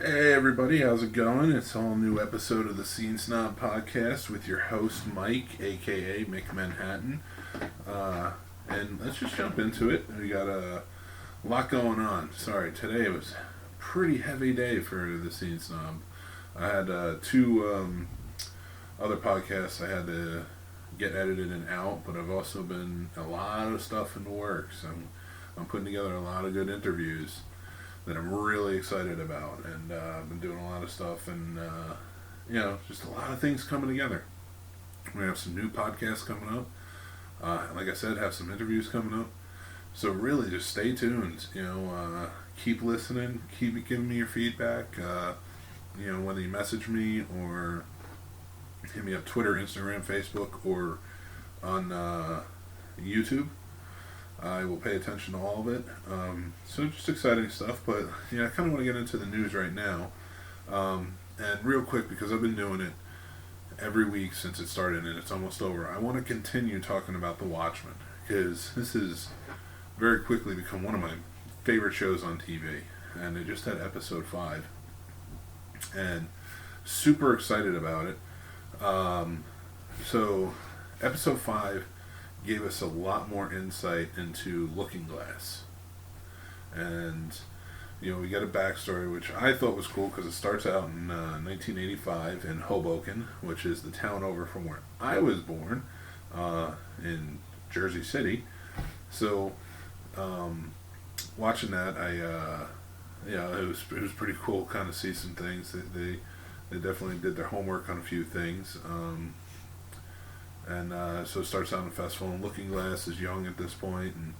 Hey everybody, how's it going? It's a all new episode of the Snob podcast with your host Mike, aka Mick Manhattan. And let's just jump into it. We got a lot going on. Sorry, today was a pretty heavy day for the Snob. I had two other podcasts I had to get edited and out, but I've also been a lot of stuff in the works. I'm putting together a lot of good interviews that I'm really excited about, and I've been doing a lot of stuff, and just a lot of things coming together. We have some new podcasts coming up. Like I said, have some interviews coming up. So really, just stay tuned. Keep listening. Keep giving me your feedback. Whether you message me or hit me up Twitter, Instagram, Facebook, or on YouTube. I will pay attention to all of it. So just exciting stuff, but I kind of want to get into the news right now. And real quick, because I've been doing it every week since it started and it's almost over, I want to continue talking about The Watchmen, because this has very quickly become one of my favorite shows on TV. And they just had episode 5. And super excited about it. So episode 5 gave us a lot more insight into Looking Glass. And, we got a backstory, which I thought was cool because it starts out in 1985 in Hoboken, which is the town over from where I was born, in Jersey City. So, watching that, it was pretty cool kind of see some things. They definitely did their homework on a few things. So it starts out in a festival, and Looking Glass is young at this point, and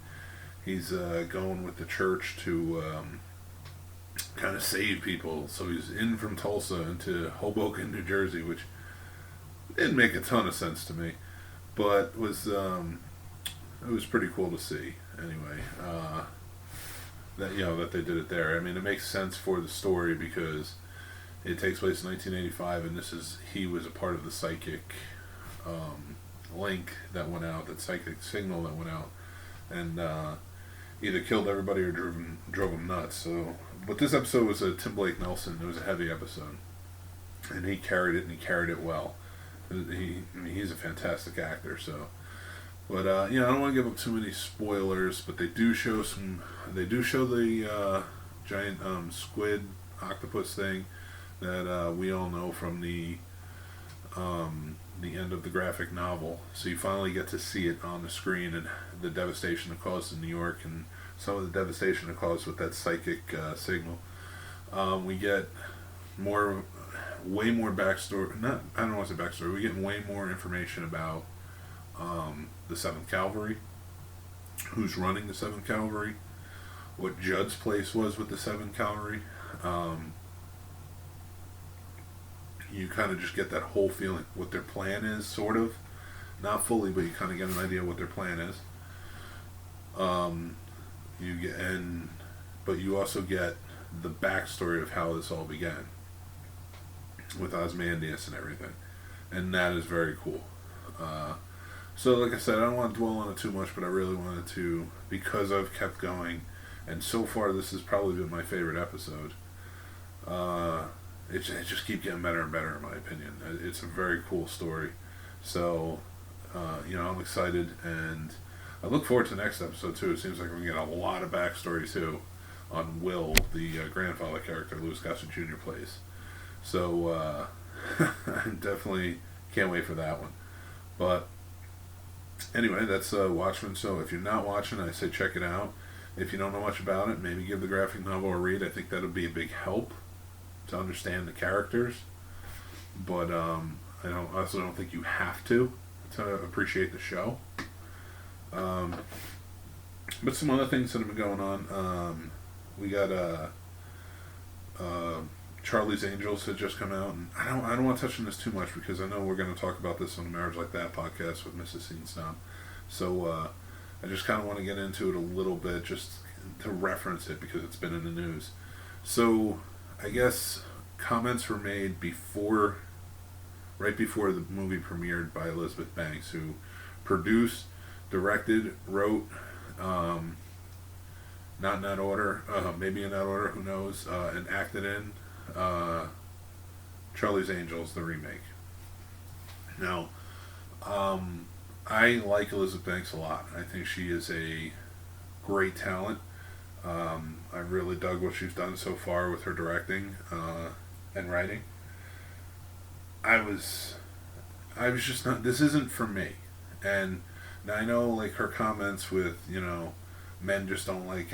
he's going with the church to kind of save people. So he's in from Tulsa into Hoboken, New Jersey, which didn't make a ton of sense to me, but it was pretty cool to see. Anyway, that they did it there. I mean, it makes sense for the story because it takes place in 1985, and he was a part of the psychic link that went out, that psychic signal that went out, and either killed everybody or drove them nuts. So, but this episode was a Tim Blake Nelson. It was a heavy episode, and he carried it, and he carried it well. He's a fantastic actor. So, but I don't want to give up too many spoilers, but they do show the giant squid octopus thing that we all know from the end of the graphic novel. So you finally get to see it on the screen, and the devastation it caused in New York, and some of the devastation it caused with that psychic signal. We get way more backstory. I don't want to say backstory. We get way more information about the 7th Cavalry, who's running the 7th Cavalry, what Judd's place was with the 7th Cavalry. You kind of just get that whole feeling, what their plan is, sort of. Not fully, but you kind of get an idea what their plan is. But you also get the backstory of how this all began, with Ozymandias and everything. And that is very cool. So like I said, I don't want to dwell on it too much, but I really wanted to, because I've kept going, and so far this has probably been my favorite episode. It just keeps getting better and better, in my opinion. It's a very cool story. So, I'm excited, and I look forward to the next episode, too. It seems like we're going to get a lot of backstory, too, on Will, the grandfather character Louis Gossett Jr. plays. So, I definitely can't wait for that one. But, anyway, that's Watchmen. So, if you're not watching, I say check it out. If you don't know much about it, maybe give the graphic novel a read. I think that'll be a big help to understand the characters, but I also don't think you have to appreciate the show. But some other things that have been going on. We got Charlie's Angels had just come out, and I don't want to touch on this too much because I know we're going to talk about this on the Marriage Like That podcast with Mrs. Snob. So I just kind of want to get into it a little bit, just to reference it because it's been in the news. So I guess comments were made right before the movie premiered by Elizabeth Banks, who produced, directed, wrote, not in that order, maybe in that order, who knows, and acted in Charlie's Angels, the remake. Now, I like Elizabeth Banks a lot. I think she is a great talent. I really dug what she's done so far with her directing and writing. I was just not. This isn't for me. And now I know, like, her comments with, men just don't like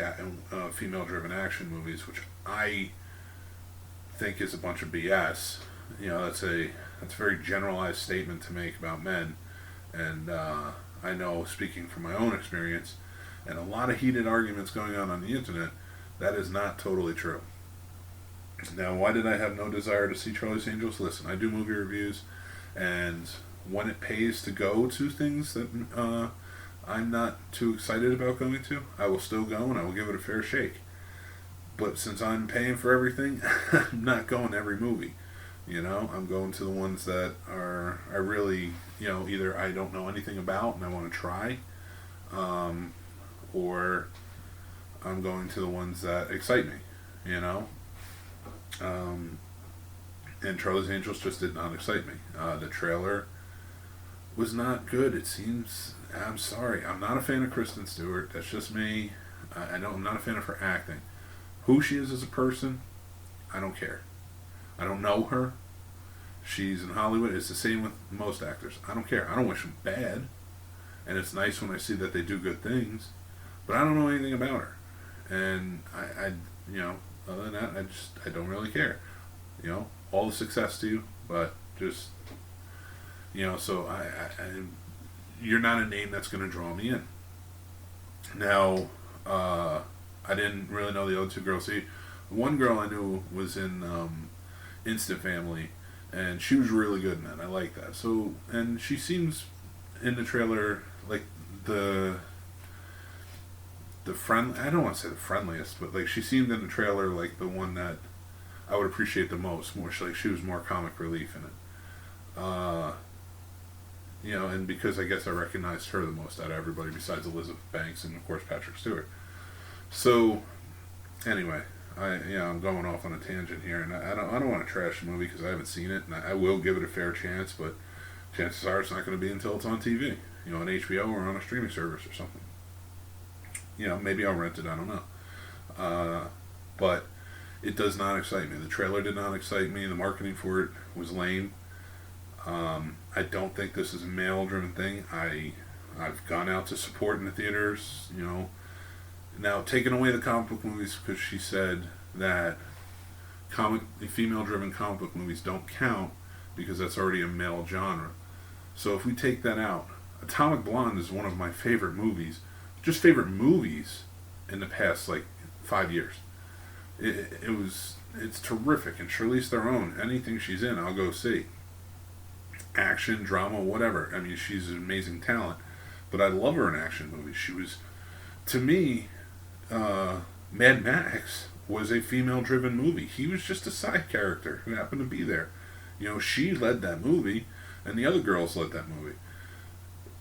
female-driven action movies, which I think is a bunch of BS. That's a very generalized statement to make about men. And I know, speaking from my own experience, and a lot of heated arguments going on the internet, that is not totally true. Now, why did I have no desire to see Charlie's Angels? Listen, I do movie reviews, and when it pays to go to things that I'm not too excited about going to, I will still go and I will give it a fair shake. But since I'm paying for everything, I'm not going to every movie. I'm going to the ones that I really, either I don't know anything about and I want to try, or I'm going to the ones that excite me, and Charlie's Angels just did not excite me. The trailer was not good. It seems, I'm sorry, I'm not a fan of Kristen Stewart. That's just me. I'm not a fan of her acting. Who she is as a person, I don't care. I don't know her. She's in Hollywood. It's the same with most actors. I don't care. I don't wish them bad. And it's nice when I see that they do good things. But I don't know anything about her. And I other than that, I don't really care. All the success to you, but just, so you're not a name that's going to draw me in. Now, I didn't really know the other two girls. See, one girl I knew was in Instant Family, and she was really good in that. I like that. So, and she seems in the trailer like the friend. I don't want to say the friendliest, but like she seemed in the trailer like the one that I would appreciate the most. More like she was more comic relief in it. And because I guess I recognized her the most out of everybody besides Elizabeth Banks and of course Patrick Stewart. So, anyway, I'm going off on a tangent here, and I don't want to trash the movie because I haven't seen it, and I will give it a fair chance, but chances are it's not going to be until it's on TV, on HBO or on a streaming service or something. Maybe I'll rent it, I don't know. But it does not excite me. The trailer did not excite me. The marketing for it was lame. I don't think this is a male-driven thing. I've gone out to support in the theaters, Now, taking away the comic book movies because she said that female-driven comic book movies don't count because that's already a male genre. So if we take that out, Atomic Blonde is one of my favorite movies, just favorite movies in the past, 5 years. It's terrific, and Charlize Theron, anything she's in, I'll go see. Action, drama, whatever. I mean, she's an amazing talent, but I love her in action movies. She was, to me, Mad Max was a female-driven movie. He was just a side character who happened to be there. She led that movie, and the other girls led that movie.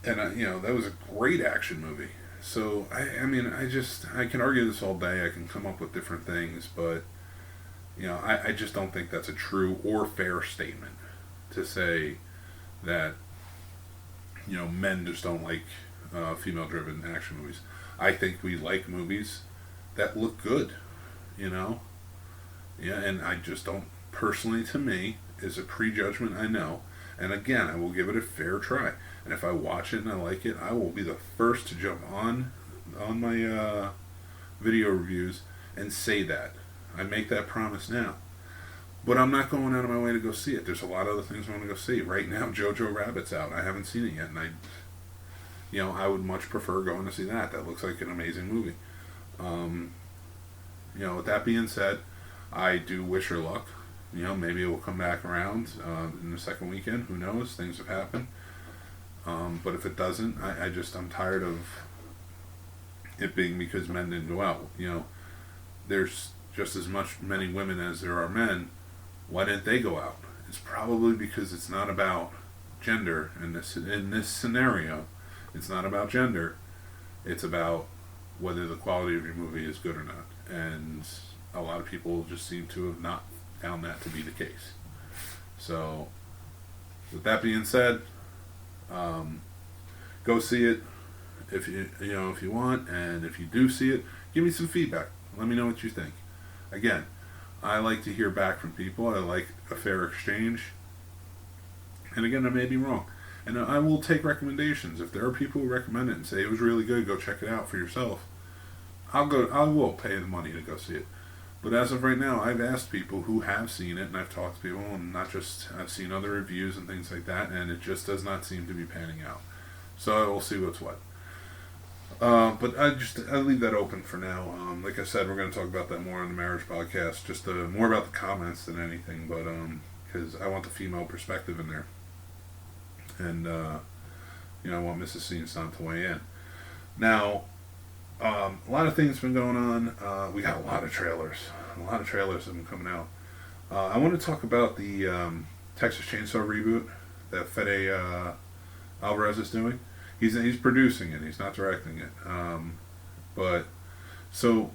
And, that was a great action movie. So, I can argue this all day. I can come up with different things, but, I just don't think that's a true or fair statement to say that, men just don't like female-driven action movies. I think we like movies that look good, Yeah, and I just don't, personally to me, is a prejudgment, I know. And again, I will give it a fair try. And if I watch it and I like it, I will be the first to jump on my video reviews and say that. I make that promise now. But I'm not going out of my way to go see it. There's a lot of other things I want to go see. Right now, Jojo Rabbit's out. I haven't seen it yet, and I would much prefer going to see that. That looks like an amazing movie. With that being said, I do wish her luck. Maybe it will come back around in the second weekend. Who knows? Things have happened. But if it doesn't, I'm tired of it being because men didn't go out. There's just as many women as there are men. Why didn't they go out? It's probably because it's not about gender in this scenario. It's not about gender. It's about whether the quality of your movie is good or not. And a lot of people just seem to have not found that to be the case. So, with that being said, go see it if you want, and if you do see it, give me some feedback. Let me know what you think. Again, I like to hear back from people. I like a fair exchange. And again, I may be wrong. And I will take recommendations. If there are people who recommend it and say it was really good, go check it out for yourself, I will pay the money to go see it. But as of right now, I've asked people who have seen it, and I've talked to people, and I've seen other reviews and things like that, and it just does not seem to be panning out. So we'll see what's what. But I leave that open for now. Like I said, we're going to talk about that more on the marriage podcast, just more about the comments than anything, but because I want the female perspective in there. And, I want Mrs. Snob to weigh in. Now, a lot of things have been going on. We got a lot of trailers. A lot of trailers have been coming out. I want to talk about the Texas Chainsaw reboot that Fede Alvarez is doing. He's producing it. He's not directing it. But so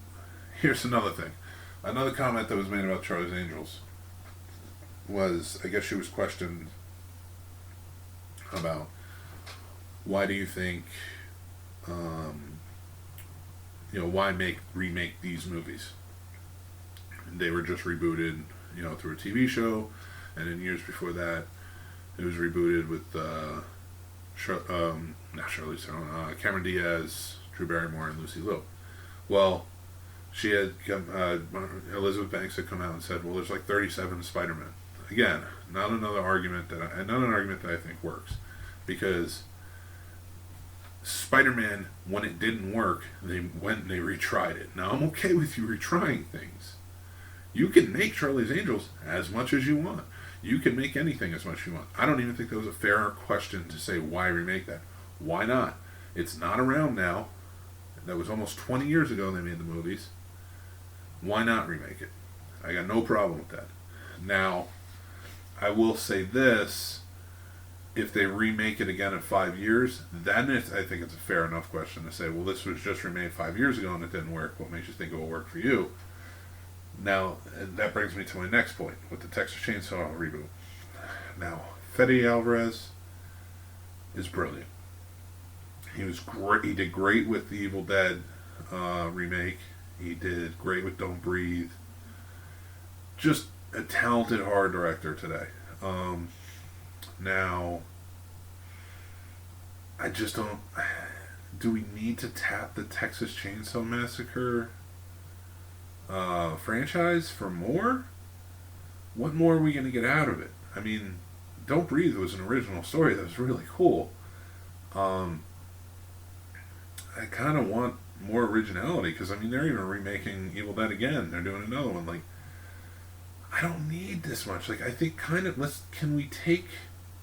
here's another thing. Another comment that was made about Charlie's Angels was, I guess she was questioned about why do you think, why remake these movies? And they were just rebooted, through a TV show, and in years before that, it was rebooted with not Charlize Theron, Cameron Diaz, Drew Barrymore, and Lucy Liu. Well, she had Elizabeth Banks had come out and said, well, there's like 37 Spider-Man. Again, not an argument that I think works, because Spider-Man, when it didn't work, they went and they retried it. Now, I'm okay with you retrying things. You can make Charlie's Angels as much as you want. You can make anything as much as you want. I don't even think that was a fair question to say, why remake that? Why not? It's not around now. That was almost 20 years ago they made the movies. Why not remake it? I got no problem with that. Now, I will say this. If they remake it again in 5 years, then I think it's a fair enough question to say, well, this was just remade 5 years ago and it didn't work. What makes you think it will work for you? Now, that brings me to my next point with the Texas Chainsaw reboot. Now, Fede Alvarez is brilliant. He was great. He did great with the Evil Dead remake. He did great with Don't Breathe. Just a talented horror director today. Now, I just don't... Do we need to tap the Texas Chainsaw Massacre franchise for more? What more are we going to get out of it? I mean, Don't Breathe was an original story that was really cool. I kind of want more originality, because, I mean, they're even remaking Evil Dead again. They're doing another one. Like, I don't need this much. Like, I think can we take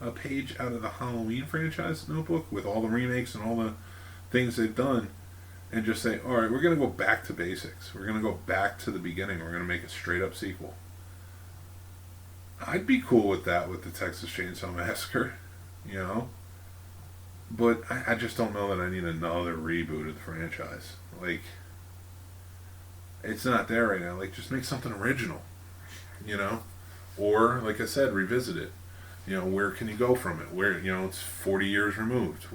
a page out of the Halloween franchise notebook with all the remakes and all the things they've done and just say, all right, we're going to go back to basics. We're going to go back to the beginning. We're going to make a straight up sequel. I'd be cool with that with the Texas Chainsaw Massacre, But I just don't know that I need another reboot of the franchise. Like, it's not there right now. Like, just make something original, Or, like I said, revisit it. Where can you go from it? Where, it's 40 years removed.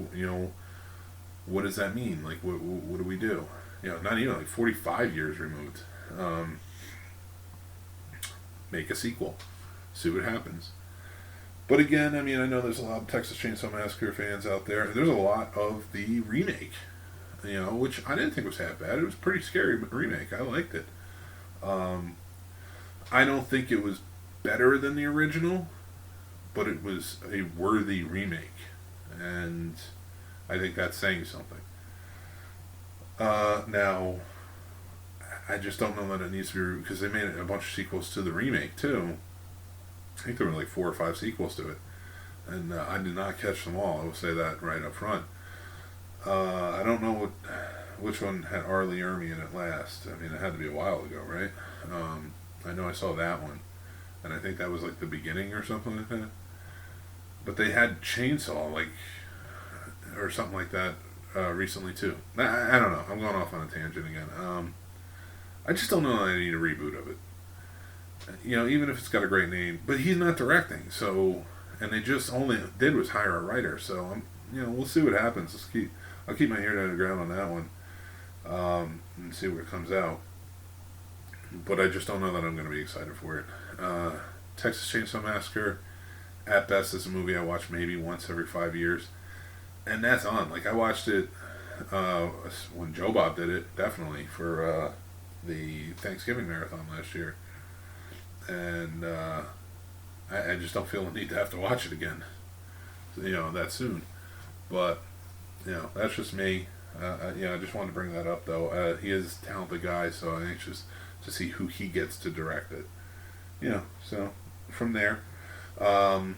What does that mean? Like, what do we do? Not even like 45 years removed. Make a sequel. See what happens. But again, I mean, I know there's a lot of Texas Chainsaw Massacre fans out there. There's a lot of the remake, which I didn't think was half bad. It was a pretty scary remake. I liked it. I don't think it was better than the original, but it was a worthy remake. And I think that's saying something. Now, I just don't know that it needs to be, because they made a bunch of sequels to the remake, too. I think there were like 4 or 5 sequels to it. And I did not catch them all. I will say that right up front. I don't know which one had Arlie Ermy in it last. I mean, it had to be a while ago, right? I know I saw that one. And I think that was like the beginning or something like that. But they had Chainsaw, or something like that, recently too. I don't know. I'm going off on a tangent again. I just don't know that I need a reboot of it. even if it's got a great name, but he's not directing. So, and they just only did was hire a writer. So we'll see what happens. I'll keep my ear to the ground on that one, and see what comes out. But I just don't know that I'm going to be excited for it. Texas Chainsaw Massacre, at best, is a movie I watch maybe once every 5 years, and that's on. Like, I watched it when Joe Bob did it, definitely, for the Thanksgiving marathon last year. And I just don't feel the need to have to watch it again, that soon. But, that's just me. I just wanted to bring that up, though. He is a talented guy, so I'm anxious to see who he gets to direct it. So from there, let's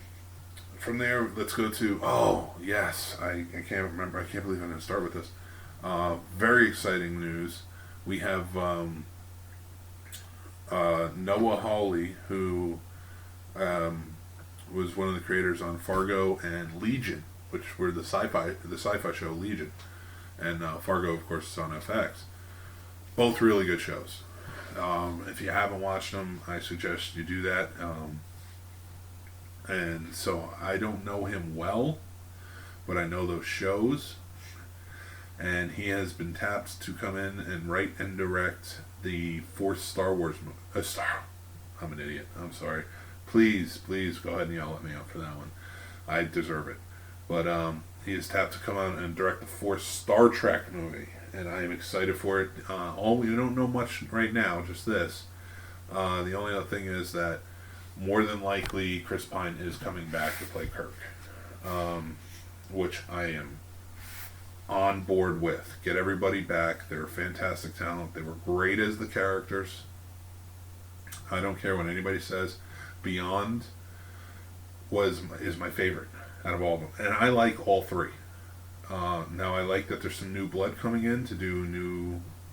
go to, oh, yes, I can't remember. I can't believe I'm going to start with this. Very exciting news. We have Noah Hawley, who was one of the creators on Fargo and Legion, which were the sci-fi show Legion, and Fargo, of course, is on FX. Both really good shows. If you haven't watched them, I suggest you do that. And so I don't know him well, but I know those shows. And he has been tapped to come in and write and direct the fourth Star Wars movie. I'm an idiot. I'm sorry. Please go ahead and yell at me up for that one. I deserve it. But he is tapped to come out and direct the fourth Star Trek movie. And I am excited for it. We don't know much right now, just this. The only other thing is that more than likely Chris Pine is coming back to play Kirk, which I am on board with. Get everybody back. They're fantastic talent. They were great as the characters. I don't care what anybody says. Beyond is my favorite out of all of them, and I like all three. Now I like that there's some new blood coming in to do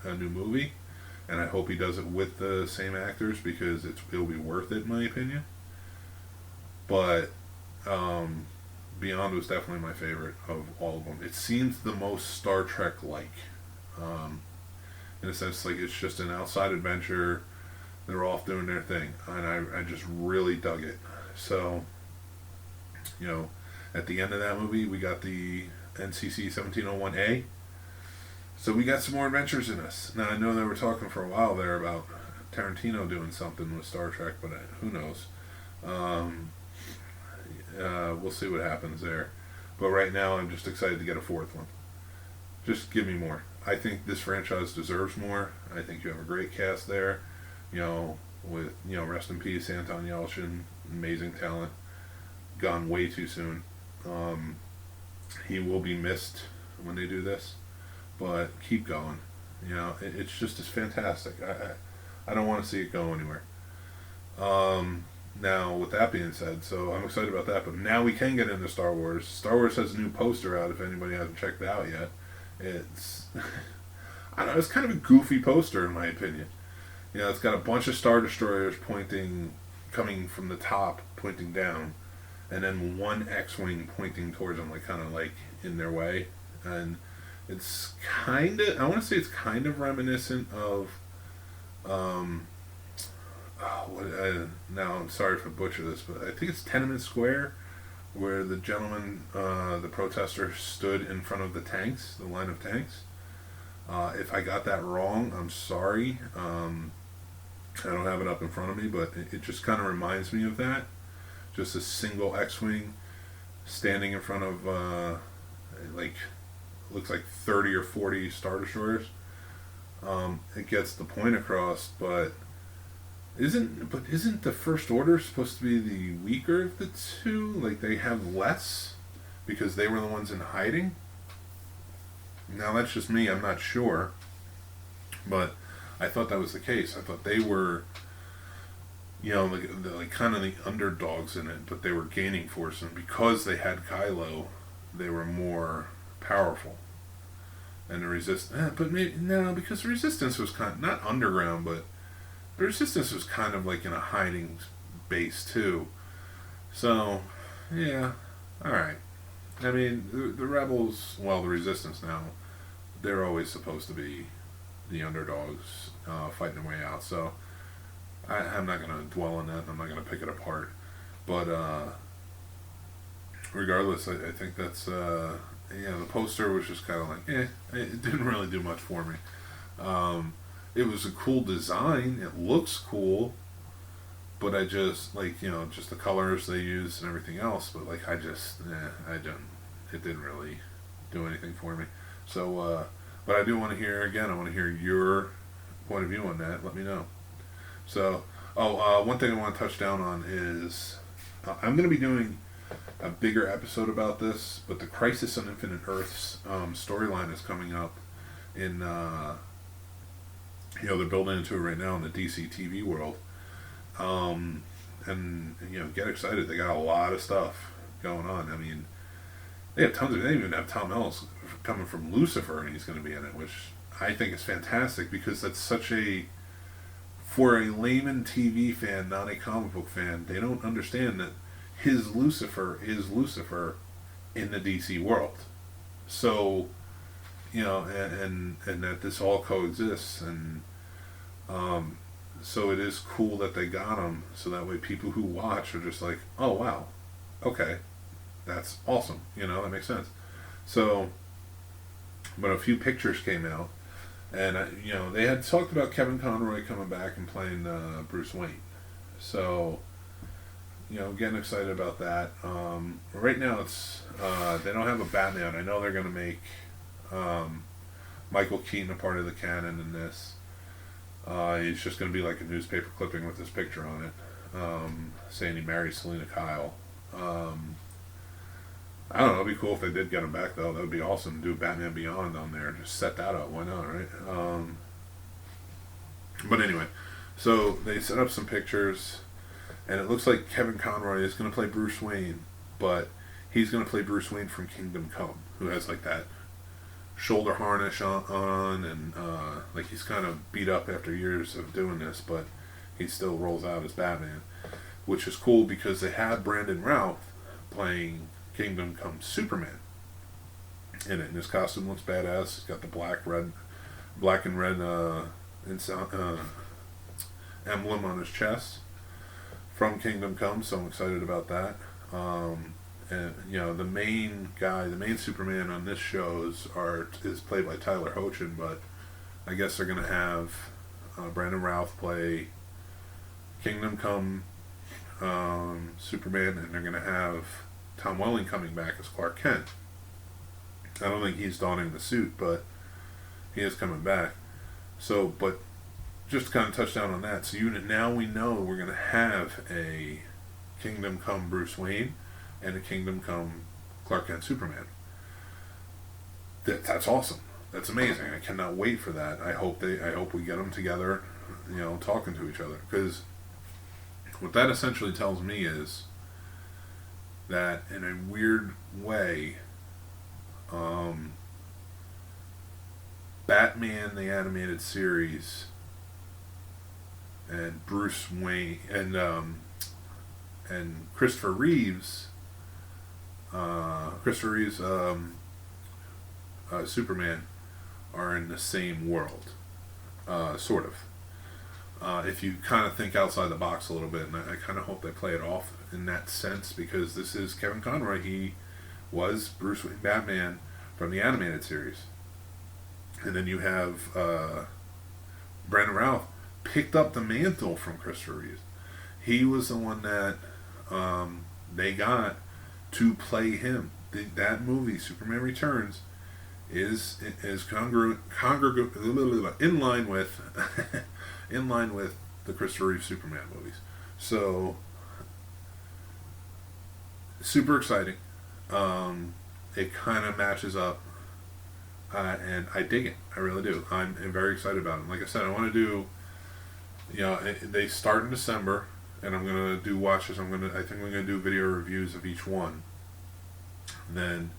a new movie, and I hope he does it with the same actors because it'll be worth it in my opinion. But Beyond was definitely my favorite of all of them. It seems the most Star Trek-like, in a sense, like it's just an outside adventure. They're off doing their thing, and I just really dug it. So, at the end of that movie, we got the NCC 1701A. So we got some more adventures in us. Now, I know they were talking for a while there about Tarantino doing something with Star Trek, but who knows? We'll see what happens there. But right now, I'm just excited to get a fourth one. Just give me more. I think this franchise deserves more. I think you have a great cast there. With, rest in peace, Anton Yelchin, amazing talent, gone way too soon. He will be missed when they do this, but keep going. It's fantastic. I don't want to see it go anywhere. Now, with that being said, so I'm excited about that, but now we can get into Star Wars. Star Wars has a new poster out if anybody hasn't checked it out yet. It's, I don't know, it's kind of a goofy poster in my opinion. It's got a bunch of Star Destroyers coming from the top, pointing down, and then one X-Wing pointing towards them, kind of in their way. And it's I want to say it's kind of reminiscent of, now I'm sorry if I butcher this, but I think it's Tiananmen Square, where the gentleman, the protester, stood in front of the line of tanks. If I got that wrong, I'm sorry. I don't have it up in front of me, but it just kind of reminds me of that. Just a single X-Wing standing in front of, looks like 30 or 40 Star Destroyers. It gets the point across, but isn't the First Order supposed to be the weaker of the two? They have less because they were the ones in hiding? Now, that's just me. I'm not sure. But I thought that was the case. I thought they were, kind of the underdogs in it, but they were gaining force, and because they had Kylo, they were more powerful. And the because the Resistance was kind of, not underground, but the Resistance was kind of in a hiding base too. So, yeah, all right. I mean, the Rebels, the Resistance now, they're always supposed to be the underdogs fighting their way out. So I'm not gonna dwell on that. I'm not gonna pick it apart. But regardless, I think that's the poster was just kind of like it didn't really do much for me. It was a cool design. It looks cool, but I just just the colors they used and everything else. But like I don't. It didn't really do anything for me. So, but I do want to hear again. I want to hear your point of view on that. Let me know. So, one thing I want to touch down on is I'm going to be doing a bigger episode about this, but the Crisis on Infinite Earths storyline is coming up in, they're building into it right now in the DC TV world. And, get excited. They got a lot of stuff going on. I mean, they have tons of, they even have Tom Ellis coming from Lucifer, and he's going to be in it, which I think is fantastic because that's such for a layman TV fan, not a comic book fan, they don't understand that his Lucifer is Lucifer in the DC world. So, and that this all coexists, and so it is cool that they got him, so that way people who watch are just like, oh wow, okay, that's awesome, that makes sense. So, but a few pictures came out, and they had talked about Kevin Conroy coming back and playing Bruce Wayne. So, getting excited about that. Right now, it's they don't have a Batman. I know they're going to make Michael Keaton a part of the canon in this. He's just going to be like a newspaper clipping with his picture on it, saying he married Selena Kyle. I don't know, it'd be cool if they did get him back, though. That would be awesome. Do Batman Beyond on there. Just set that up. Why not, right? But anyway, so they set up some pictures, and it looks like Kevin Conroy is going to play Bruce Wayne, but he's going to play Bruce Wayne from Kingdom Come, who has like that shoulder harness on and like he's kind of beat up after years of doing this, but he still rolls out as Batman, which is cool because they had Brandon Routh playing Kingdom Come Superman in it, and his costume looks badass. He's got the black and red emblem on his chest from Kingdom Come, so I'm excited about that. And the main Superman on this show is played by Tyler Hoechlin, but I guess they're gonna have Brandon Routh play Kingdom Come Superman, and they're gonna have Tom Welling coming back as Clark Kent. I don't think he's donning the suit, but he is coming back. So, but just to kind of touch down on that, so now we know we're going to have a Kingdom Come Bruce Wayne and a Kingdom Come Clark Kent Superman. That's awesome. That's amazing. I cannot wait for that. I hope we get them together, talking to each other, because what that essentially tells me is that in a weird way, Batman the Animated Series and Bruce Wayne and Christopher Reeves Superman are in the same world, sort of. If you kind of think outside the box a little bit, and I kind of hope they play it off in that sense, because this is Kevin Conroy. He was Bruce Wayne Batman from the animated series, and then you have Brandon Routh picked up the mantle from Christopher Reeves. He was the one that they got to play him. That movie, Superman Returns, is congruent in line with in line with the Christopher Reeve Superman movies. So super exciting. It kind of matches up, and I dig it. I really do. I'm very excited about it. Like I said, I want to do. They start in December, and I'm gonna do watches. I think I'm gonna do video reviews of each one. Then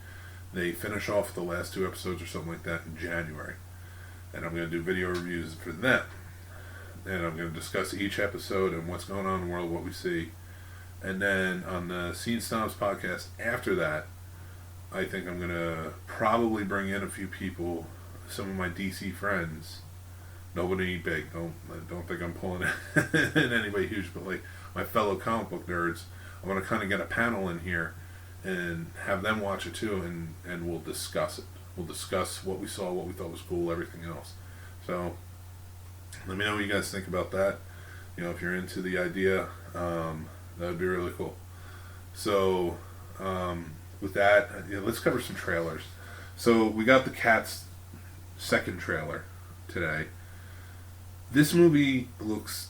they finish off the last 2 episodes or something like that in January, and I'm gonna do video reviews for them. And I'm going to discuss each episode and what's going on in the world, what we see. And then on the Scene Snobs podcast after that, I think I'm going to probably bring in a few people, some of my DC friends, Nobody big. Don't think I'm pulling it in any way huge, but like my fellow comic book nerds, I want to kind of get a panel in here and have them watch it too, and we'll discuss it. We'll discuss what we saw, what we thought was cool, everything else. So let me know what you guys think about that. You know, if you're into the idea, that would be really cool. So with that, let's cover some trailers. So we got the Cats second trailer today. This movie looks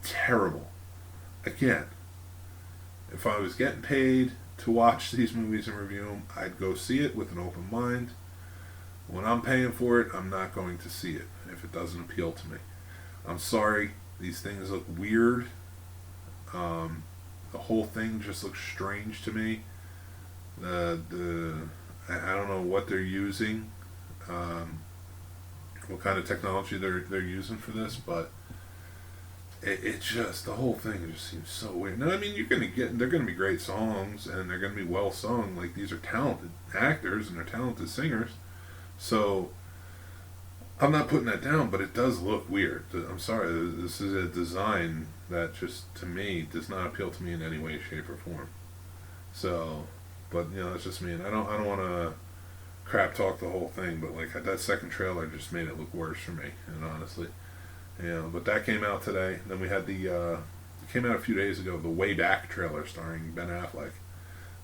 terrible. Again, if I was getting paid to watch these movies and review them, I'd go see it with an open mind. When I'm paying for it, I'm not going to see it if it doesn't appeal to me. I'm sorry, these things look weird. The whole thing just looks strange to me. I don't know what they're using, what kind of technology they're using for this, but it just, the whole thing just seems so weird. Now, I mean, they're gonna be great songs, and they're gonna be well sung. Like, these are talented actors and they're talented singers, so I'm not putting that down, but it does look weird. I'm sorry, this is a design that just, to me, does not appeal to me in any way, shape, or form. So, but, you know, that's just me, and I don't want to crap talk the whole thing, but like that second trailer just made it look worse for me, and honestly, you know. But that came out today. Then we had it came out a few days ago, the Way Back trailer starring Ben Affleck.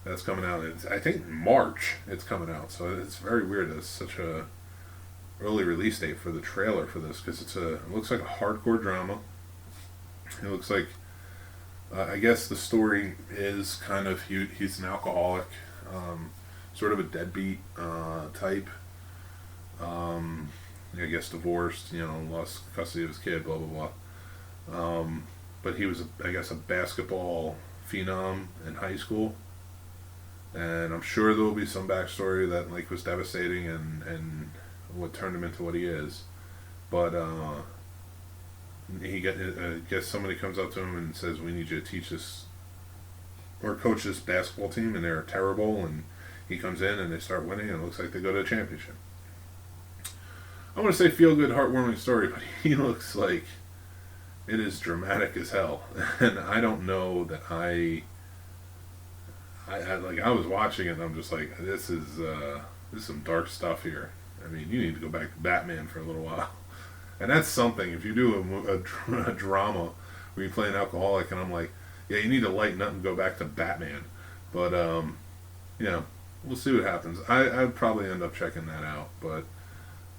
That's coming out. I think March it's coming out, so it's very weird that it's such a early release date for the trailer for this, because it looks like a hardcore drama. It looks like I guess the story is kind of he's an alcoholic, sort of a deadbeat type. I guess divorced, you know, lost custody of his kid, blah blah blah. But he was, I guess, a basketball phenom in high school, and I'm sure there will be some backstory that like was devastating and what turned him into what he is. But I guess somebody comes up to him and says, "We need you to teach us or coach this basketball team," and they're terrible. And he comes in and they start winning, and it looks like they go to a championship. I want to say feel good, heartwarming story, but he looks like it is dramatic as hell. And I don't know that I was watching it and I'm just like, this is some dark stuff here. I mean, you need to go back to Batman for a little while. And that's something. If you do a drama where you play an alcoholic, and I'm like, yeah, you need to lighten up and go back to Batman. But you know, we'll see what happens. I'd probably end up checking that out, but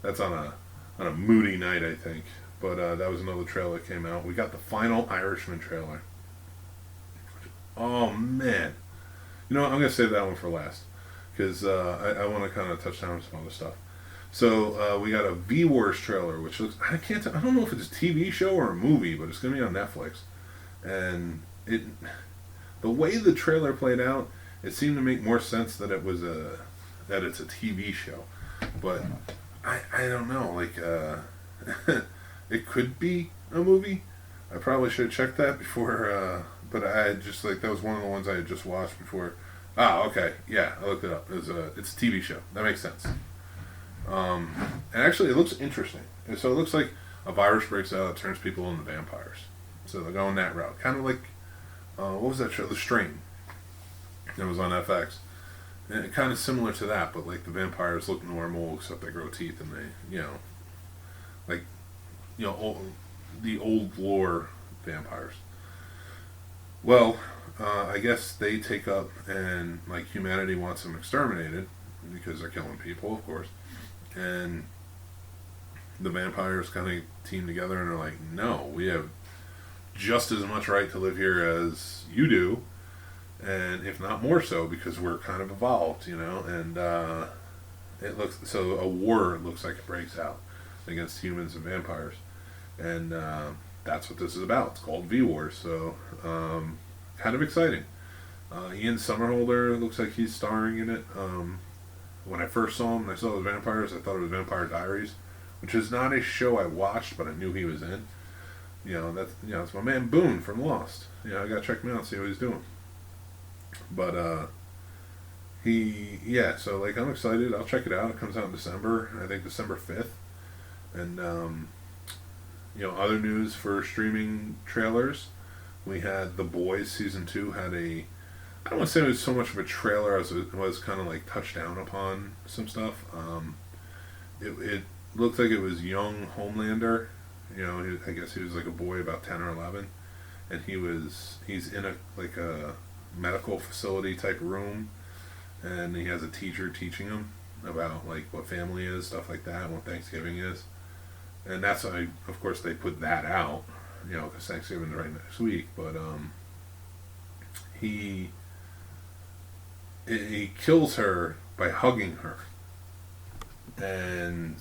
that's on a moody night, I think. But that was another trailer that came out. We got the final Irishman trailer. Oh man, you know what? I'm gonna save that one for last, because I want to kind of touch down on some other stuff. So we got a V-Wars trailer, which looks, I don't know if it's a TV show or a movie, but it's gonna be on Netflix. And the way the trailer played out, it seemed to make more sense that it's a TV show. But I don't know, like it could be a movie. I probably should have checked that before, but I just, like, that was one of the ones I had just watched before. Ah, okay, yeah, I looked it up. It's a TV show. That makes sense. And actually, it looks interesting. And so it looks like a virus breaks out, it turns people into vampires. So they're going that route. Kind of like, what was that show? The Strain. That was on FX. And kind of similar to that, but like the vampires look normal, except they grow teeth and they, you know, like, you know, the old lore vampires. Well, I guess they take up, and like humanity wants them exterminated because they're killing people, of course. And the vampires kind of team together and are like, no, we have just as much right to live here as you do, and if not more so, because we're kind of evolved, you know. And it looks, so a war looks like it breaks out against humans and vampires, and that's what this is about. It's called V-Wars, so kind of exciting. Ian Somerhalder looks like he's starring in it. When I first saw him and I saw the vampires, I thought it was Vampire Diaries, which is not a show I watched, but I knew he was in. You know, that's, you know, it's my man Boone from Lost. You know, I gotta check him out and see what he's doing. But so like, I'm excited. I'll check it out. It comes out in December, I think December 5th. And other news for streaming trailers, we had The Boys season 2 had a, I don't want to say it was so much of a trailer as it was kind of like touched down upon some stuff. It looked like it was young Homelander. I guess he was like a boy about 10 or 11, and he's in a medical facility type room, and he has a teacher teaching him about like what family is, stuff like that, and what Thanksgiving is. And that's why, of course, they put that out, because Thanksgiving is right next week. But he kills her by hugging her, and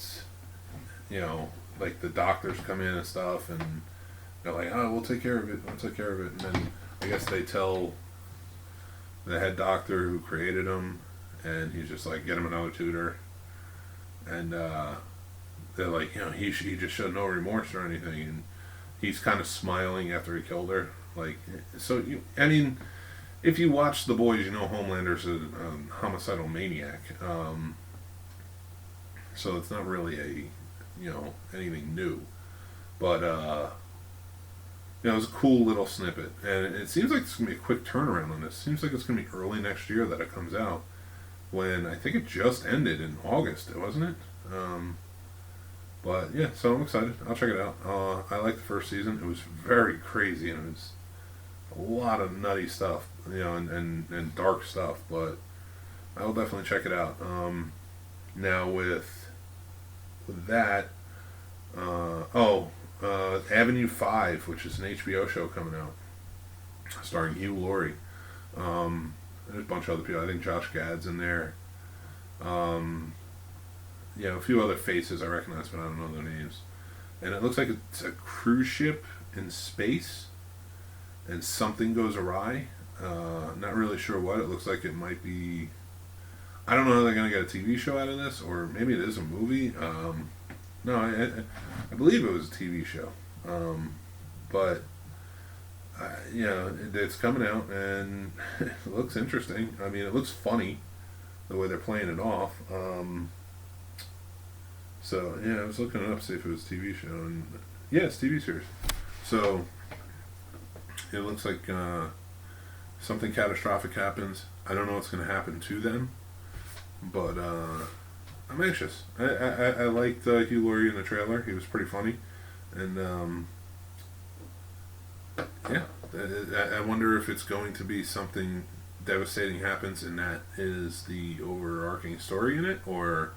like the doctors come in and stuff, and they're like, "Oh, we'll take care of it. We'll take care of it." And then I guess they tell the head doctor who created him, and he's just like, "Get him another tutor." And they're like, he just showed no remorse or anything, and he's kind of smiling after he killed her. Like, so if you watch The Boys, Homelander's a homicidal maniac. So it's not really anything new, but it was a cool little snippet, and it seems like it's gonna be a quick turnaround on this. It seems like it's gonna be early next year that it comes out. When I think it just ended in August, wasn't it? But yeah, so I'm excited. I'll check it out. I liked the first season. It was very crazy, and it was a lot of nutty stuff, and dark stuff. But I will definitely check it out. Now with that, Avenue 5, which is an HBO show coming out, starring Hugh Laurie. There's a bunch of other people. I think Josh Gad's in there. A few other faces I recognize, but I don't know their names. And it looks like it's a cruise ship in space, and something goes awry. Not really sure what. It looks like it might be... I don't know how they're going to get a TV show out of this, or maybe it is a movie. No, I believe it was a TV show. But, it's coming out, and it looks interesting. I mean, it looks funny, the way they're playing it off. So, I was looking it up to see if it was a TV show, and yeah, it's a TV series. So, it looks like something catastrophic happens. I don't know what's going to happen to them, but I'm anxious. I liked Hugh Laurie in the trailer. He was pretty funny, and I wonder if it's going to be something devastating happens, and that is the overarching story in it, or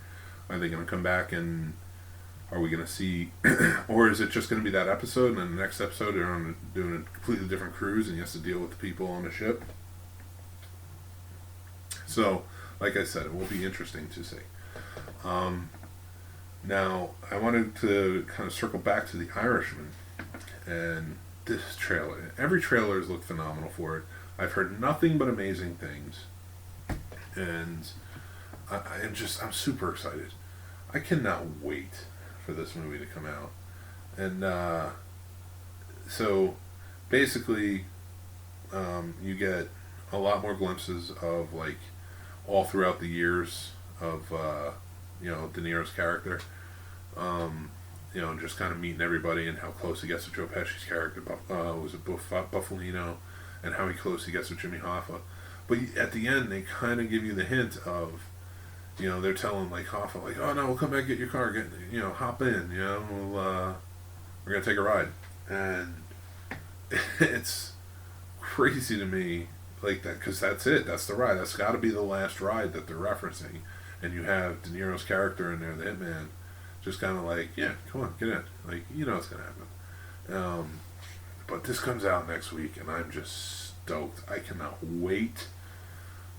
are they going to come back and are we going to see, or is it just going to be that episode, and then the next episode they're doing a completely different cruise and he has to deal with the people on the ship? So, like I said, it will be interesting to see. Now, I wanted to kind of circle back to The Irishman, and this trailer. Every trailer has looked phenomenal for it. I've heard nothing but amazing things, and I'm super excited. I cannot wait for this movie to come out. And so basically, you get a lot more glimpses of like all throughout the years of De Niro's character. Just kind of meeting everybody and how close he gets to Joe Pesci's character. Was it Buffalino, and how close he gets with Jimmy Hoffa. But at the end, they kind of give you the hint of, they're telling like Hoffa, like, oh no, we'll come back, get your car, hop in, we're gonna take a ride, and it's crazy to me, like that, because that's it, that's the ride, that's got to be the last ride that they're referencing, and you have De Niro's character in there, the hitman, just kind of like, yeah, come on, get in, like, it's gonna happen. But this comes out next week, and I'm just stoked. I cannot wait.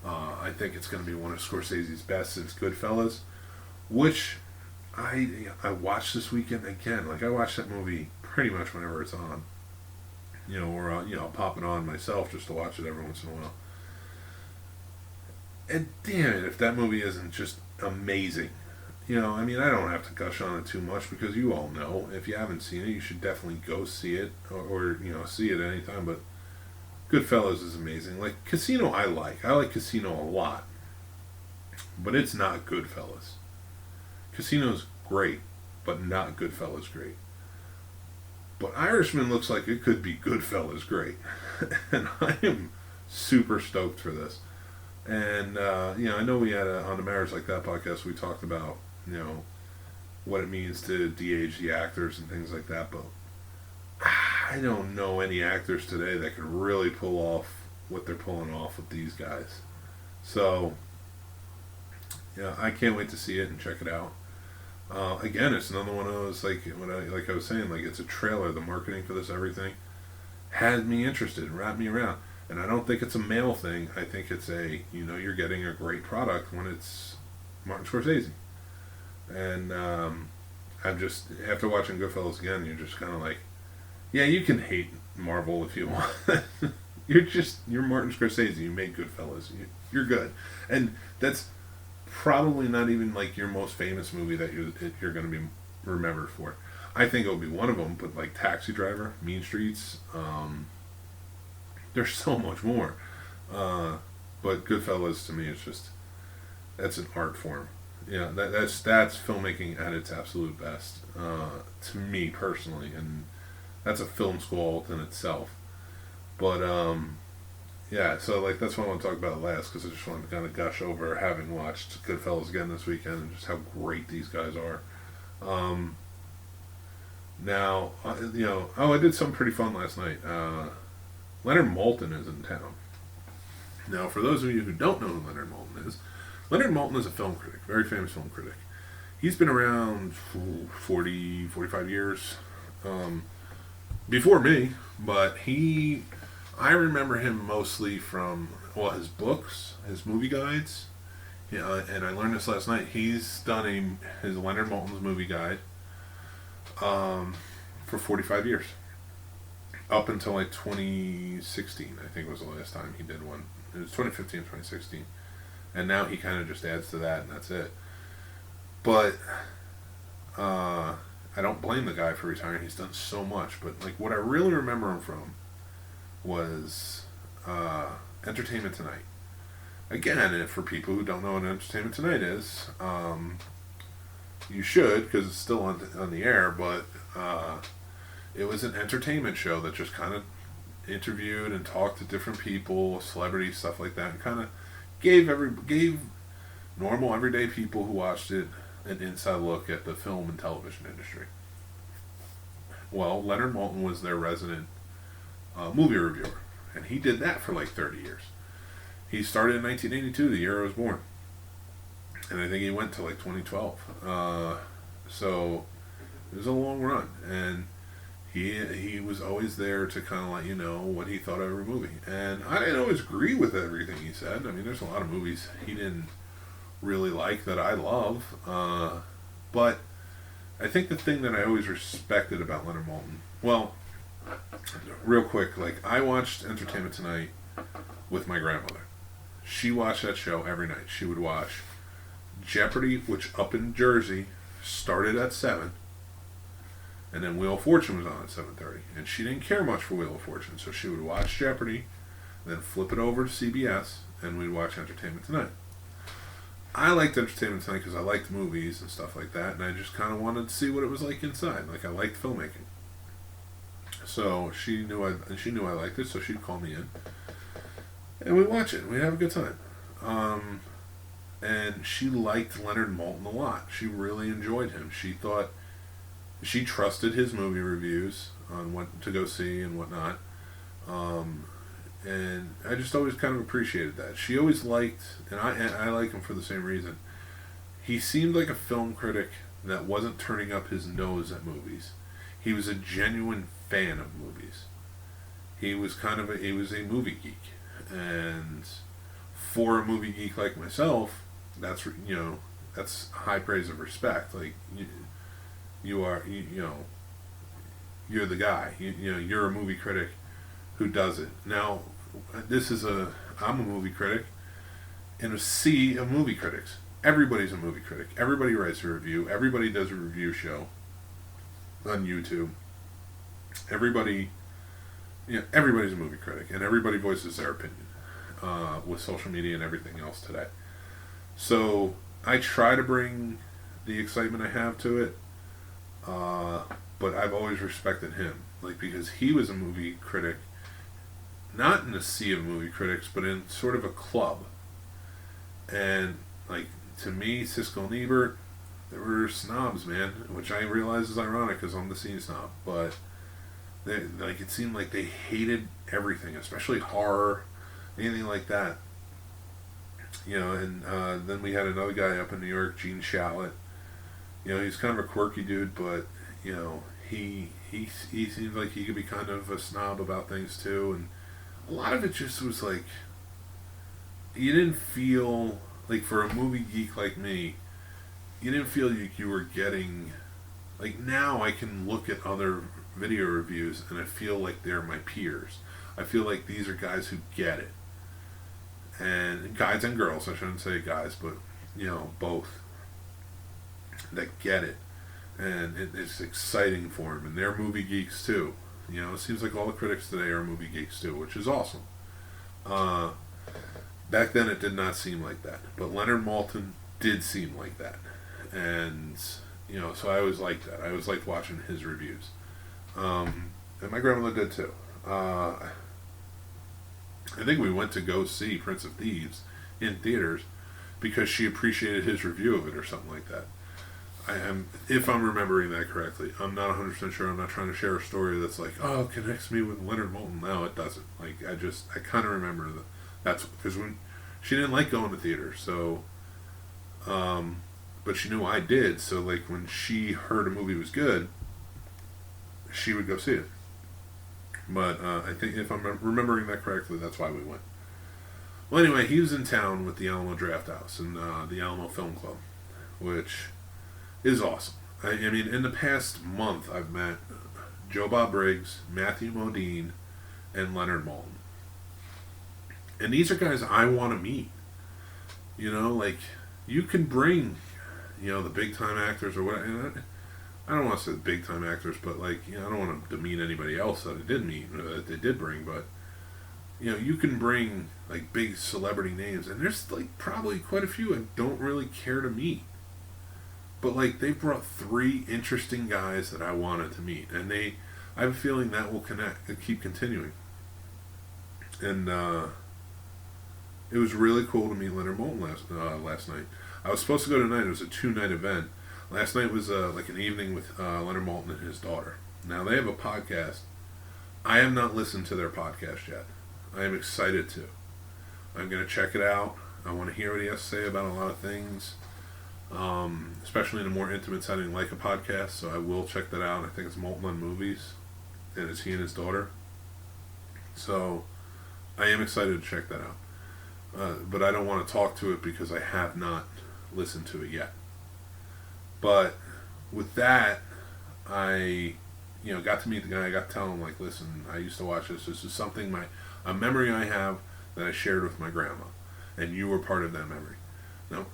I think it's going to be one of Scorsese's best since Goodfellas, which I watched this weekend again. Like, I watch that movie pretty much whenever it's on. Or I'll pop it on myself just to watch it every once in a while. And damn it, if that movie isn't just amazing. I don't have to gush on it too much because you all know. If you haven't seen it, you should definitely go see it or see it anytime. But Goodfellas is amazing. Like, Casino I like Casino a lot. But it's not Goodfellas. Casino's great. but not Goodfellas great. But Irishman looks like it could be Goodfellas great. And I am super stoked for this. And, I know we had on the Marriage Like That podcast, we talked about, what it means to de-age the actors and things like that, but I don't know any actors today that could really pull off what they're pulling off with these guys. So, I can't wait to see it and check it out. Again, it's another one of those, like I was saying, like it's a trailer. The marketing for this, everything, had me interested, wrapped me around. And I don't think it's a male thing. I think it's you're getting a great product when it's Martin Scorsese. And I'm just, after watching Goodfellas again, you're just kind of like, yeah, you can hate Marvel if you want. you're Martin Scorsese. You made Goodfellas. You're good. And that's probably not even like your most famous movie that you're going to be remembered for. I think it'll be one of them, but like Taxi Driver, Mean Streets, there's so much more. But Goodfellas to me is just, that's an art form. That's filmmaking at its absolute best, to me personally, and that's a film school in itself. But so like that's what I want to talk about last, because I just wanted to kind of gush over having watched Goodfellas again this weekend and just how great these guys are. I did something pretty fun last night. Leonard Maltin is in town. Now, for those of you who don't know who Leonard Maltin is a film critic, very famous film critic. He's been around 40, 45 years before me, but I remember him mostly from, his books, his movie guides, and I learned this last night. He's done his Leonard Maltin's movie guide for 45 years. Up until like 2016, I think was the last time he did one. It was 2015, 2016. And now he kind of just adds to that, and that's it. But I don't blame the guy for retiring. He's done so much. But like what I really remember him from was Entertainment Tonight. Again, and for people who don't know what Entertainment Tonight is, you should, because it's still on the air, but it was an entertainment show that just kind of interviewed and talked to different people, celebrities, stuff like that, and kind of gave normal, everyday people who watched it an inside look at the film and television industry. Well, Leonard Maltin was their resident movie reviewer, and he did that for like 30 years. He started in 1982, the year I was born, and I think he went to like 2012. So it was a long run, and he was always there to kind of let you know what he thought of every movie. And I didn't always agree with everything he said. I mean, there's a lot of movies he didn't really like that I love. But I think the thing that I always respected about Leonard Maltin, well, real quick, like I watched Entertainment Tonight with my grandmother. She watched that show every night. She would watch Jeopardy, which up in Jersey started at 7. And then Wheel of Fortune was on at 7:30. And she didn't care much for Wheel of Fortune. So she would watch Jeopardy, then flip it over to CBS, and we'd watch Entertainment Tonight. I liked Entertainment Tonight because I liked movies and stuff like that. And I just kind of wanted to see what it was like inside. Like, I liked filmmaking. So she knew I liked it, so she'd call me in. And we'd watch it. And we'd have a good time. And she liked Leonard Maltin a lot. She really enjoyed him. She trusted his movie reviews on what to go see and whatnot. And I just always kind of appreciated that. She always liked, and I like him for the same reason. He seemed like a film critic that wasn't turning up his nose at movies. He was a genuine fan of movies. He was a movie geek. And for a movie geek like myself, that's high praise of respect. Like, you're the guy. You're a movie critic who does it. Now, I'm a movie critic in a sea of movie critics. Everybody's a movie critic. Everybody writes a review. Everybody does a review show on YouTube. Everybody's a movie critic, and everybody voices their opinion with social media and everything else today. So I try to bring the excitement I have to it. But I've always respected him, like, because he was a movie critic, not in a sea of movie critics, but in sort of a club. And, like, to me, Siskel and Ebert, they were snobs, man, which I realize is ironic because I'm the scene snob, but they, like, it seemed like they hated everything, especially horror, anything like that. And then we had another guy up in New York, Gene Shalit. He's kind of a quirky dude, but he seems like he could be kind of a snob about things too, and a lot of it just was like, you didn't feel like, for a movie geek like me, you didn't feel like you were getting, like, now I can look at other video reviews and I feel like they're my peers. I feel like these are guys who get it, and guys and girls, I shouldn't say guys, but both, that get it, and it's exciting for them, and they're movie geeks too. It seems like all the critics today are movie geeks too, which is awesome. Back then it did not seem like that, but Leonard Maltin did seem like that, and so I always liked that. I always liked watching his reviews, and my grandmother did too. I think we went to go see Prince of Thieves in theaters because she appreciated his review of it or something like that. If I'm remembering that correctly. I'm not 100% sure. I'm not trying to share a story that's like, oh, it connects me with Leonard Maltin. No, it doesn't. Like, I kind of remember that. That's because when she didn't like going to theaters, so, but she knew I did. So, like, when she heard a movie was good, she would go see it. But I think if I'm remembering that correctly, that's why we went. Well, anyway, he was in town with the Alamo Drafthouse and the Alamo Film Club, which is awesome. I mean, in the past month, I've met Joe Bob Briggs, Matthew Modine, and Leonard Maltin. And these are guys I want to meet. Like, you can bring, the big-time actors or whatever. I don't want to say big-time actors, but, like, I don't want to demean anybody else that I did meet, or that they did bring, but, you can bring, like, big celebrity names, and there's, like, probably quite a few I don't really care to meet. But, like, they brought 3 interesting guys that I wanted to meet, and I have a feeling that will keep continuing. And it was really cool to meet Leonard Maltin last night. I was supposed to go tonight. It was a 2-night event. Last night was like an evening with Leonard Maltin and his daughter. Now, they have a podcast. I have not listened to their podcast yet. I am excited to. I'm going to check it out. I want to hear what he has to say about a lot of things. Especially in a more intimate setting like a podcast, so I will check that out. I think it's Maltin on Movies, and it's he and his daughter. So I am excited to check that out. But I don't want to talk to it because I have not listened to it yet. But with that, I got to meet the guy. I got to tell him, like, listen, I used to watch this. This is something, a memory I have that I shared with my grandma, and you were part of that memory. Now,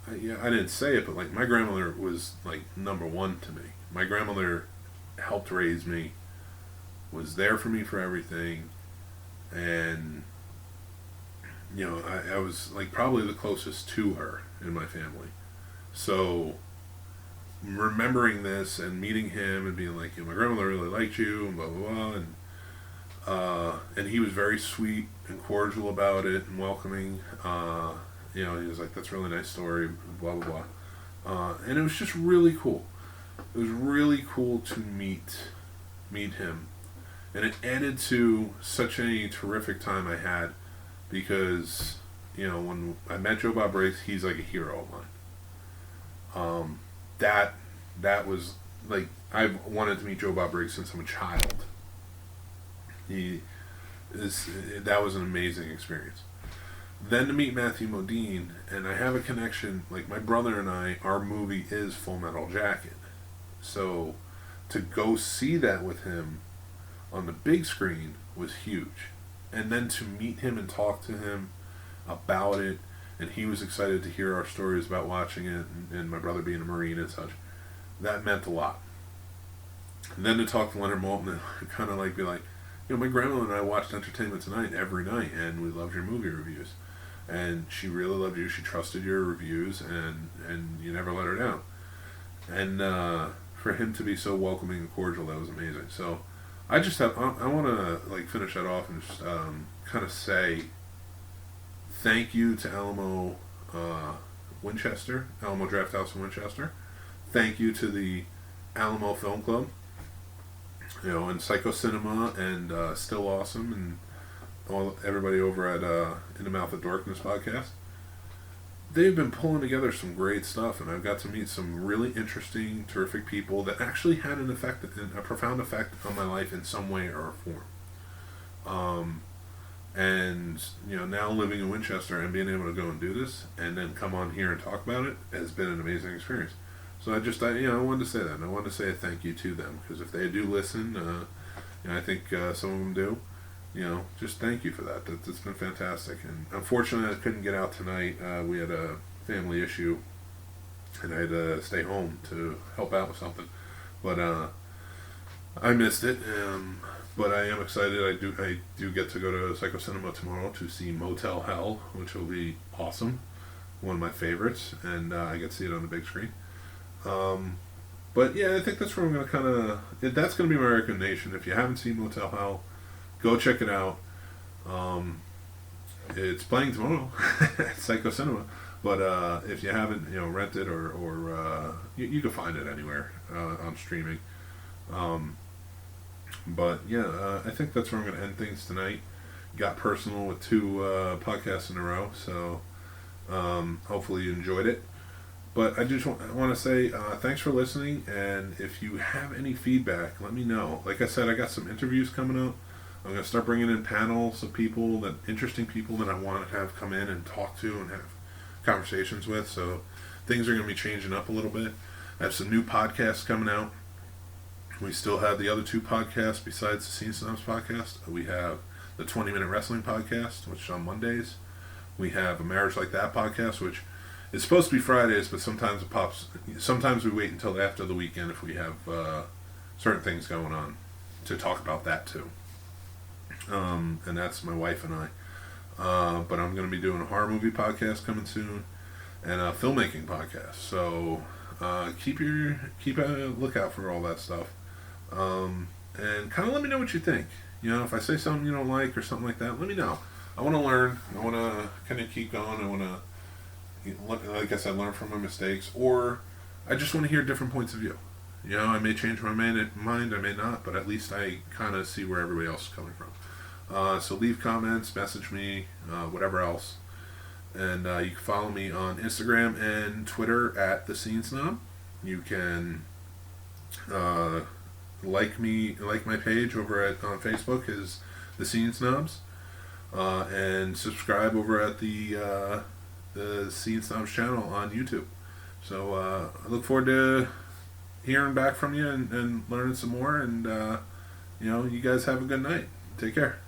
I didn't say it, but, like, my grandmother was, like, number one to me. My grandmother helped raise me, was there for me for everything, and, I was, like, probably the closest to her in my family. So, remembering this and meeting him and being like, my grandmother really liked you, and blah, blah, blah, and he was very sweet and cordial about it and welcoming. He was like, that's a really nice story, blah, blah, blah. And it was just really cool. It was really cool to meet him. And it added to such a terrific time I had because, when I met Joe Bob Briggs, he's like a hero of mine. That was, like, I've wanted to meet Joe Bob Briggs since I'm a child. That was an amazing experience. Then to meet Matthew Modine, and I have a connection, like, my brother and our movie is Full Metal Jacket. So, to go see that with him on the big screen was huge. And then to meet him and talk to him about it, and he was excited to hear our stories about watching it, and my brother being a Marine and such, that meant a lot. And then to talk to Leonard Maltin and kind of, like, be like, my grandma and I watched Entertainment Tonight every night, and we loved your movie reviews. And she really loved you. She trusted your reviews, and you never let her down. And for him to be so welcoming and cordial, that was amazing. So I just have I want to like finish that off and just kind of say thank you to Alamo Winchester, Alamo Draft House in Winchester. Thank you to the Alamo Film Club, and Psycho Cinema and Still Awesome and everybody over at In the Mouth of Darkness podcast. They've been pulling together some great stuff, and I've got to meet some really interesting, terrific people that actually had a profound effect on my life in some way or form. And now living in Winchester and being able to go and do this, and then come on here and talk about it, has been an amazing experience. So I wanted to say that, and I wanted to say a thank you to them, because if they do listen, I think some of them do. Just thank you for that. That's been fantastic. And unfortunately, I couldn't get out tonight. We had a family issue, and I had to stay home to help out with something. But I missed it. But I am excited. I do get to go to Psycho Cinema tomorrow to see Motel Hell, which will be awesome. One of my favorites, and I get to see it on the big screen. But yeah, I think that's where I'm going to that's going to be my recommendation. If you haven't seen Motel Hell, go check it out. It's playing tomorrow at Psycho Cinema. But if you haven't, rent it or you can find it anywhere on streaming. But yeah, I think that's where I'm going to end things tonight. Got personal with 2 podcasts in a row, so hopefully you enjoyed it. But I just want to say thanks for listening, and if you have any feedback, let me know. Like I said, I got some interviews coming up. I'm going to start bringing in panels of interesting people that I want to have come in and talk to and have conversations with. So things are going to be changing up a little bit. I have some new podcasts coming out. We still have the other 2 podcasts besides the Scene Snobs podcast. We have the 20-Minute Wrestling podcast, which is on Mondays. We have a Marriage Like That podcast, which is supposed to be Fridays, but sometimes it pops. Sometimes we wait until after the weekend if we have certain things going on to talk about that too. And that's my wife and I. But I'm going to be doing a horror movie podcast coming soon, and a filmmaking podcast. So keep a lookout for all that stuff. And kind of let me know what you think. If I say something you don't like or something like that, let me know. I want to learn. I want to kind of keep going. I want to, like I said, learn from my mistakes, or I just want to hear different points of view. I may change my mind, I may not, but at least I kind of see where everybody else is coming from. So leave comments, message me, whatever else. And you can follow me on Instagram and Twitter at The Scene Snob. You can like my page over on Facebook is The Scene Snobs, and subscribe over at the Scene Snobs channel on YouTube. So I look forward to hearing back from you and learning some more. And you guys have a good night. Take care.